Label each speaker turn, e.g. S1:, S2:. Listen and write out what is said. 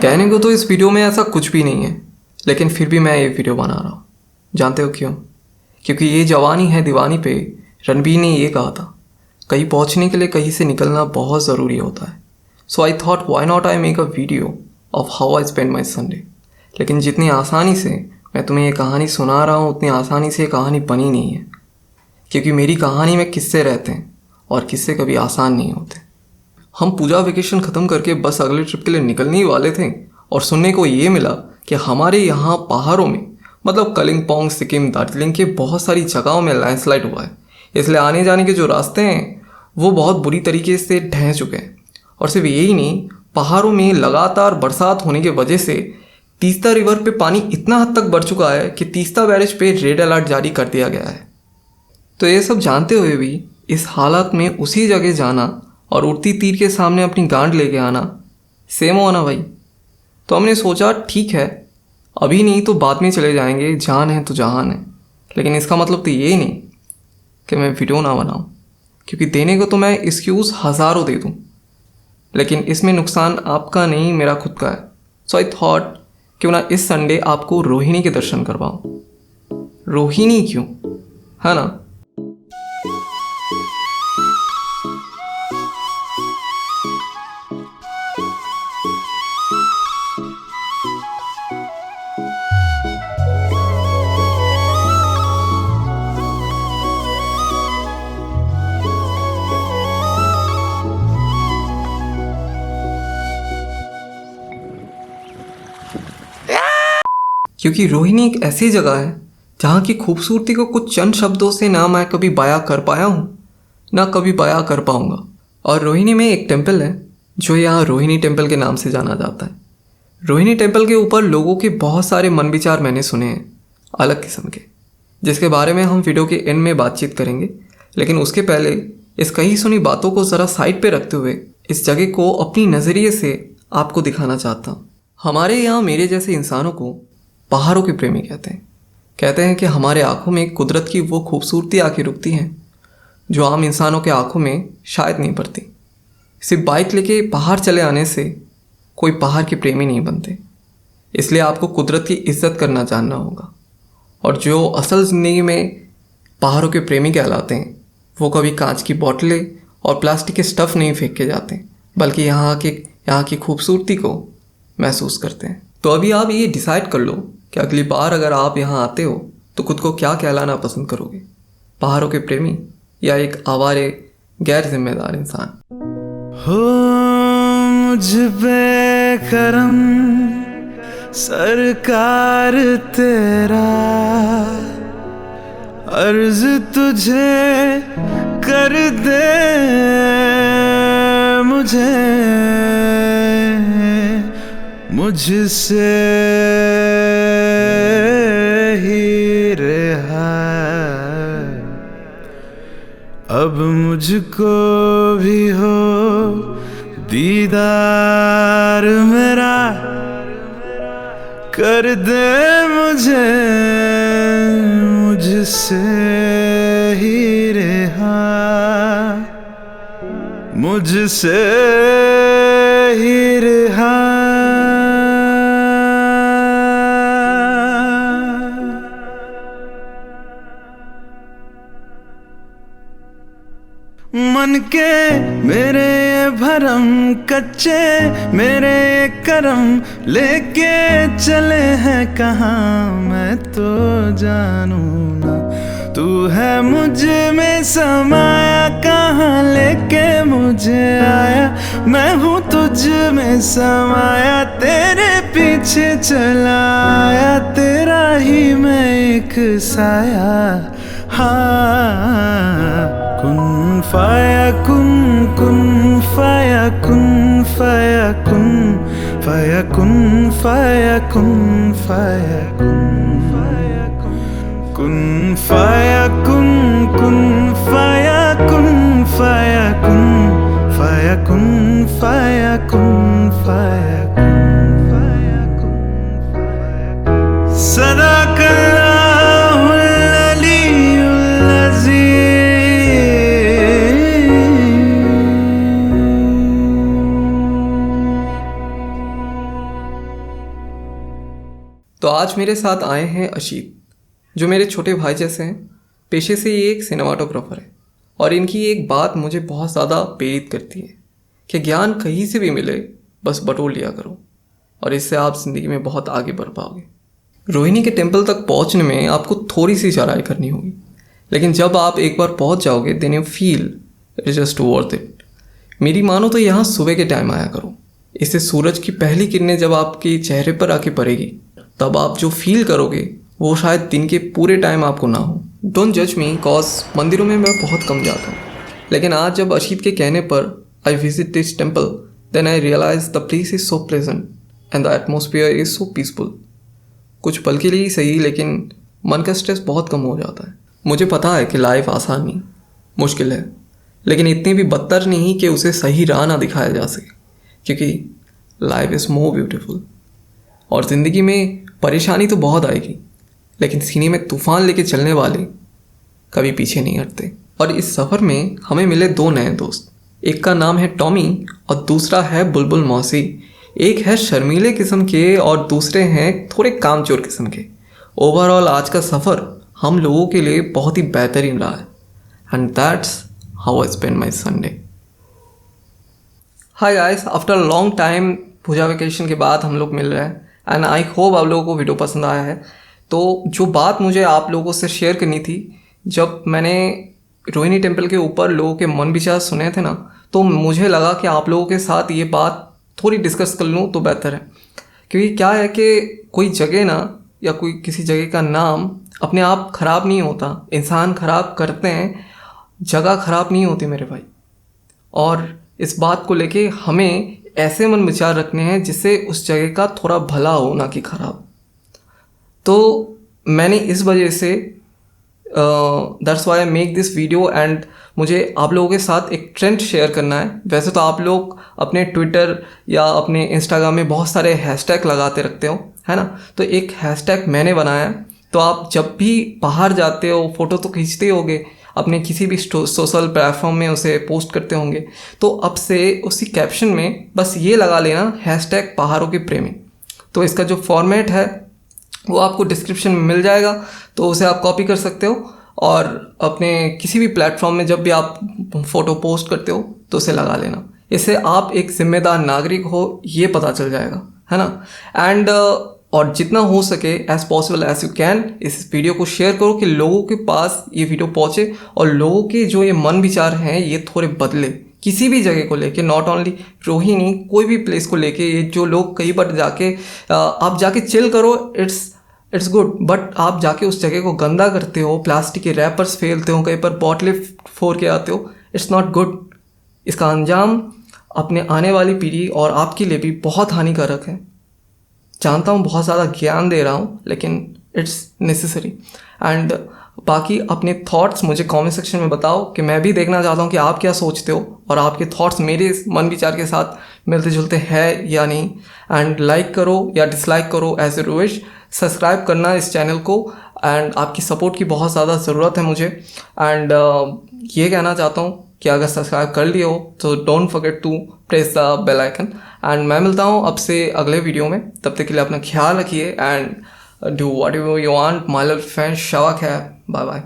S1: कहने को तो इस वीडियो में ऐसा कुछ भी नहीं है, लेकिन फिर भी मैं ये वीडियो बना रहा हूँ। जानते हो क्यों? क्योंकि ये जवानी है दीवानी पे रणबीर ने ये कहा था, कहीं पहुँचने के लिए कहीं से निकलना बहुत ज़रूरी होता है। So I thought why not I make a video of how I spend my Sunday. लेकिन जितनी आसानी से मैं तुम्हें ये कहानी सुना रहा हूँ उतनी आसानी से ये कहानी बनी नहीं है, क्योंकि मेरी कहानी में किस्से रहते हैं और किस्से कभी आसान नहीं होते। हम पूजा वेकेशन ख़त्म करके बस अगले ट्रिप के लिए निकलने ही वाले थे और सुनने को ये मिला कि हमारे यहाँ पहाड़ों में मतलब कलिम्पोंग, सिक्किम, दार्जिलिंग के बहुत सारी जगहों में लैंडस्लाइड हुआ है। इसलिए आने जाने के जो रास्ते हैं वो बहुत बुरी तरीके से ढह चुके हैं। और सिर्फ यही नहीं, पहाड़ों में लगातार बरसात होने की वजह से तीस्ता रिवर पे पानी इतना हद तक बढ़ चुका है कि तीस्ता बैरेज पे रेड अलर्ट जारी कर दिया गया है। तो ये सब जानते हुए भी इस हालत में उसी जगह जाना और उड़ती तीर के सामने अपनी गांड लेके आना सेम हो ना भाई। तो हमने सोचा ठीक है, अभी नहीं तो बाद में चले जाएंगे, जान है तो जहान है। लेकिन इसका मतलब तो ये नहीं कि मैं वीडियो ना बनाऊं, क्योंकि देने को तो मैं एक्सक्यूज़ हज़ारों दे दूं, लेकिन इसमें नुकसान आपका नहीं मेरा खुद का है। सो आई थॉट क्यों ना इस संडे आपको रोहिणी के दर्शन करवाऊं। रोहिणी क्यों, है ना? क्योंकि रोहिणी एक ऐसी जगह है जहाँ की खूबसूरती को कुछ चंद शब्दों से ना मैं कभी बयां कर पाया हूँ ना कभी बयां कर पाऊँगा। और रोहिणी में एक टेम्पल है जो यहाँ रोहिणी टेम्पल के नाम से जाना जाता है। रोहिणी टेम्पल के ऊपर लोगों के बहुत सारे मन विचार मैंने सुने हैं अलग किस्म के, जिसके बारे में हम वीडियो के एंड में बातचीत करेंगे। लेकिन उसके पहले इस कही सुनी बातों को ज़रा साइड पे रखते हुए इस जगह को अपनी नज़रिए से आपको दिखाना चाहता हूँ। हमारे यहाँ मेरे जैसे इंसानों को पहाड़ों के प्रेमी कहते हैं कि हमारे आँखों में कुदरत की वो खूबसूरती आके रुकती हैं जो आम इंसानों के आँखों में शायद नहीं पड़ती। सिर्फ बाइक लेके पहाड़ चले आने से कोई पहाड़ के प्रेमी नहीं बनते। इसलिए आपको कुदरत की इज्जत करना जानना होगा। और जो असल ज़िंदगी में पहाड़ों के प्रेमी कहलाते हैं वो कभी कांच की बोतलें और प्लास्टिक के स्टफ़ नहीं फेंक के जाते, बल्कि यहाँ की खूबसूरती को महसूस करते हैं। तो अभी आप ये डिसाइड कर लो कि अगली बार अगर आप यहाँ आते हो तो खुद को क्या कहलाना पसंद करोगे, पहाड़ों के प्रेमी या एक आवारे गैर जिम्मेदार इंसान।
S2: हो मुझ पे करम सरकार तेरा, अर्ज तुझे कर दे मुझसे ही रहा। अब मुझको भी हो दीदार मेरा, कर दे मुझसे ही रहा, मुझसे ही रहा। मन के मेरे भरम कच्चे मेरे करम लेके चले हैं कहाँ मैं तो जानू ना। तू है मुझ में समाया कहाँ लेके मुझे आया, मैं हूँ तुझ में समाया तेरे पीछे चला आया, तेरा ही मैं एक साया। हाँ कुन फाया कुन कुन फाया कुन फाया कुन फाया कुन फाया कुन फाया कुन फाया कुन फाया कुन कुन फाया कुन फाया कुन फाया कुन फाया कुन फाया कुन सदा
S1: आज मेरे साथ आए हैं अशीत, जो मेरे छोटे भाई जैसे हैं। पेशे से ये एक सिनेमाटोग्राफर है और इनकी एक बात मुझे बहुत ज़्यादा प्रेरित करती है कि ज्ञान कहीं से भी मिले, बस बटोर लिया करो और इससे आप ज़िंदगी में बहुत आगे बढ़ पाओगे। रोहिणी के टेम्पल तक पहुंचने में आपको थोड़ी सी चढ़ाई करनी होगी, लेकिन जब आप एक बार पहुंच जाओगे then you feel it is just worth it. मेरी मानो तो यहाँ सुबह के टाइम आया करो, इससे सूरज की पहली किरणें जब आपके चेहरे पर आके पड़ेगी तब आप जो फील करोगे वो शायद दिन के पूरे टाइम आपको ना हो। डोंट जज मी कॉज मंदिरों में मैं बहुत कम जाता हूँ, लेकिन आज जब अशीत के कहने पर I visit this temple then I realize the place is so pleasant and the atmosphere is so peaceful. कुछ पल के लिए ही सही, लेकिन मन का स्ट्रेस बहुत कम हो जाता है। मुझे पता है कि लाइफ आसान नहीं, मुश्किल है, लेकिन इतनी भी बदतर नहीं कि उसे सही राह ना दिखाया जा सके, क्योंकि लाइफ इज़ मोर ब्यूटीफुल। और ज़िंदगी में परेशानी तो बहुत आएगी, लेकिन सीने में तूफान लेके चलने वाले कभी पीछे नहीं हटते। और इस सफ़र में हमें मिले दो नए दोस्त, एक का नाम है टॉमी और दूसरा है बुलबुल मौसी। एक है शर्मीले किस्म के और दूसरे हैं थोड़े कामचोर किस्म के। ओवरऑल आज का सफ़र हम लोगों के लिए बहुत ही बेहतरीन रहा है and that's how I spend my Sunday. Hi guys, after long time Puja vacation के बाद हम लोग मिल रहे हैं एंड आई होप आप लोगों को वीडियो पसंद आया है। तो जो बात मुझे आप लोगों से शेयर करनी थी, जब मैंने रोहिणी टेम्पल के ऊपर लोगों के मन विचार सुने थे ना, तो मुझे लगा कि आप लोगों के साथ ये बात थोड़ी डिस्कस कर लूँ तो बेहतर है। क्योंकि क्या है कि कोई जगह ना या कोई किसी जगह का नाम अपने आप ख़राब नहीं होता, इंसान ख़राब करते हैं, जगह ख़राब नहीं होती मेरे भाई। और इस बात को लेके हमें ऐसे मन विचार रखने हैं जिससे उस जगह का थोड़ा भला हो, ना कि ख़राब। तो मैंने इस वजह से that's why I make this video and मुझे आप लोगों के साथ एक ट्रेंड शेयर करना है। वैसे तो आप लोग अपने ट्विटर या अपने इंस्टाग्राम में बहुत सारे हैशटैग लगाते रखते हो, है ना। तो एक हैशटैग मैंने बनाया है, तो आप जब भी बाहर जाते हो फ़ोटो तो खींचते होगे, अपने किसी भी सोशल प्लेटफॉर्म में उसे पोस्ट करते होंगे, तो अब से उसी कैप्शन में बस ये लगा लेना हैशटैग पहाड़ों के प्रेमी। तो इसका जो फॉर्मेट है वो आपको डिस्क्रिप्शन में मिल जाएगा, तो उसे आप कॉपी कर सकते हो और अपने किसी भी प्लेटफॉर्म में जब भी आप फ़ोटो पोस्ट करते हो तो उसे लगा लेना। इससे आप एक जिम्मेदार नागरिक हो ये पता चल जाएगा, है ना। एंड और जितना हो सके as possible as you can इस वीडियो को शेयर करो कि लोगों के पास ये वीडियो पहुँचे और लोगों के जो ये मन विचार हैं ये थोड़े बदले, किसी भी जगह को लेके, नॉट ओनली रोहिणी, कोई भी प्लेस को लेके। ये जो लोग कहीं पर जाके आप जाके चिल करो, इट्स गुड, बट आप जाके उस जगह को गंदा करते हो, प्लास्टिक के रैपर्स फेलते हो, कहीं पर बॉटलें फोड़ के आते हो, इट्स नॉट गुड। इसका अंजाम अपने आने वाली पीढ़ी और आपके लिए भी बहुत हानिकारक है। जानता हूँ बहुत ज़्यादा ज्ञान दे रहा हूँ, लेकिन इट्स नेसेसरी। एंड बाकी अपने थॉट्स मुझे कमेंट सेक्शन में बताओ कि मैं भी देखना चाहता हूँ कि आप क्या सोचते हो और आपके थॉट्स मेरे मन विचार के साथ मिलते जुलते हैं या नहीं। एंड लाइक करो या डिसलाइक करो एज ए विश, सब्सक्राइब करना इस चैनल को एंड आपकी सपोर्ट की बहुत ज़्यादा ज़रूरत है मुझे। एंड ये कहना चाहता हूँ कि अगर सब्सक्राइब कर लिए हो तो don't forget to press the bell icon. And मैं मिलता हूँ अब से अगले वीडियो में, तब तक के लिए अपना ख्याल रखिए and do whatever you want. My little friend शवाक है, बाय बाय।